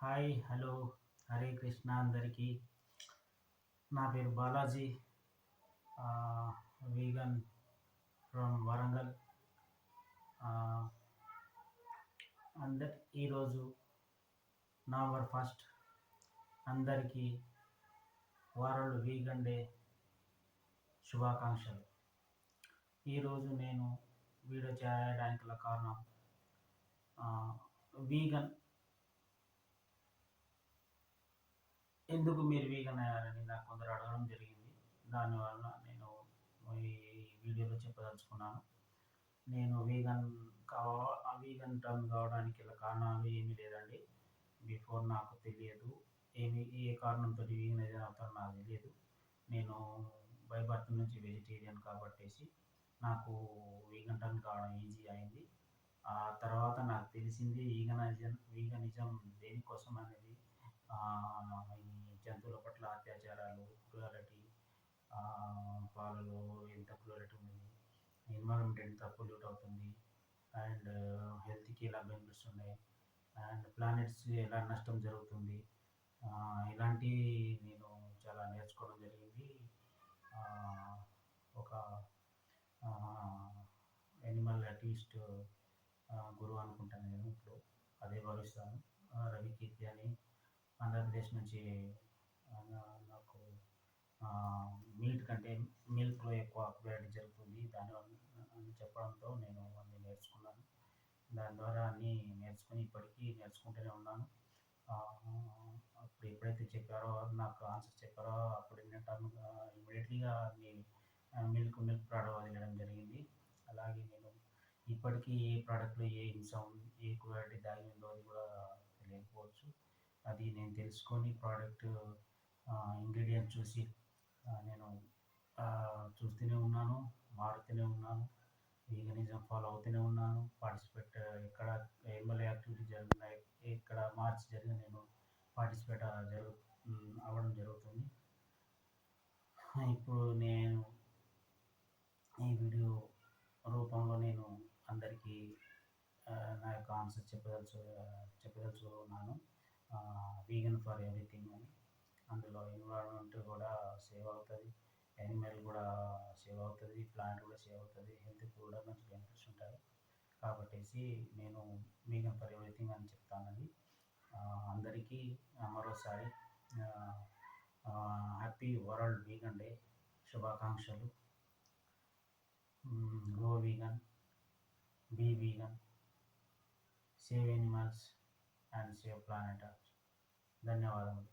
Hi hello Hare Krishna అందరికీ. నా పేరు బాలాజీ, వీగన్ ఫ్రమ్ వరంగల్. అందరు ఈరోజు నవంబర్ 1 అందరికీ వరల్డ్ వీగన్ డే శుభాకాంక్షలు. ఈరోజు నేను వీడియో చేయడానికి గల కారణం, వీగన్ ఎందుకు మీరు వీగన్ అయ్యారని నాకు కొందరు అడగడం జరిగింది. దానివల్ల నేను ఈ వీడియోలో చెప్పదలుచుకున్నాను. నేను వీగన్ టర్న్ కావడానికి గల కారణాలు ఏమీ లేదండి. బిఫోర్ నాకు తెలియదు, ఏ కారణంతో వీగన్ ఏదైనా అవుతారో నాకు తెలియదు. నేను బై బర్త్ నుంచి వెజిటేరియన్ కాబట్టేసి నాకు వీగన్ టర్న్ కావడం ఈజీ అయింది. ఆ తర్వాత నాకు తెలిసింది వీగనిజం దేనికోసం అనేది. ఈ జంతువుల పట్ల అత్యాచారాలు, క్రూయల్టీ, పాలలో ఎంత క్రూయల్టీ ఉంది, ఎన్విరాన్మెంట్ ఎంత పొల్యూట్ అవుతుంది, అండ్ హెల్త్కి ఎలా బెనిఫిట్స్ ఉన్నాయి, అండ్ ప్లానెట్స్ ఎలా నష్టం జరుగుతుంది, ఇలాంటి నేను చాలా నేర్చుకోవడం జరిగింది. ఒక యానిమల్ యాక్టివిస్ట్ గురువు అనుకుంటాను, నేను ఇప్పుడు అదే భావిస్తాను. రవి కీర్తి అని ఆంధ్రప్రదేశ్ నుంచి నాకు మీట్ కంటే మిల్క్లో ఎక్కువ క్వాలిటీ జరుగుతుంది దానివల్ల అని చెప్పడంతో నేను అన్నీ నేర్చుకున్నాను. దాని ద్వారా అన్నీ నేర్చుకుని ఇప్పటికీ నేర్చుకుంటూనే ఉన్నాను. అప్పుడు ఎప్పుడైతే చెప్పారో, నాకు ఆన్సర్ చెప్పారో, అప్పుడు ఏంటంటే ఇమీడియట్లీగా మిల్క్ ప్రోడక్ట్ వదిలేయడం జరిగింది. అలాగే నేను ఇప్పటికీ ఏ ప్రోడక్ట్లో ఏ హింస ఉంది, ఏ క్వాలిటీ దాగి ఉందో అది కూడా తెలియకపోవచ్చు. అది నేను తెలుసుకొని ప్రోడక్ట్ ఇంగ్రీడియంట్ చూసి నేను చూస్తూనే ఉన్నాను, మారుతూనే ఉన్నాను, వీగనిజం ఫాలో అవుతూనే ఉన్నాను. పార్టిసిపేట్ ఎక్కడ యానిమల్ యాక్టివిటీ జరుగుతున్నాయి, ఎక్కడ మార్చ్ జరిగిన నేను పార్టిసిపేట్ అవ్వడం జరుగుతుంది. ఇప్పుడు నేను ఈ వీడియో రూపంలో నేను అందరికీ నా యొక్క ఆన్సర్ చెప్పదలుచుకున్నాను. వీగన్ ఫర్ ఎవ్రీథింగ్ అని. అందులో ఎన్విరాన్మెంట్ కూడా సేవ్ అవుతుంది, యానిమల్ కూడా సేవ్ అవుతుంది, ప్లాంట్ కూడా సేవ్ అవుతుంది, హెల్త్కి కూడా మంచి బెనిఫిట్స్ ఉంటాయి. కాబట్టి నేను వీగన్ ఫర్ ఎవ్రీథింగ్ అని చెప్తానండి. అందరికీ మరోసారి హ్యాపీ వరల్డ్ వీగన్ డే శుభాకాంక్షలు. Go vegan, be vegan, save animals and save planet. ధన్యవాదములు.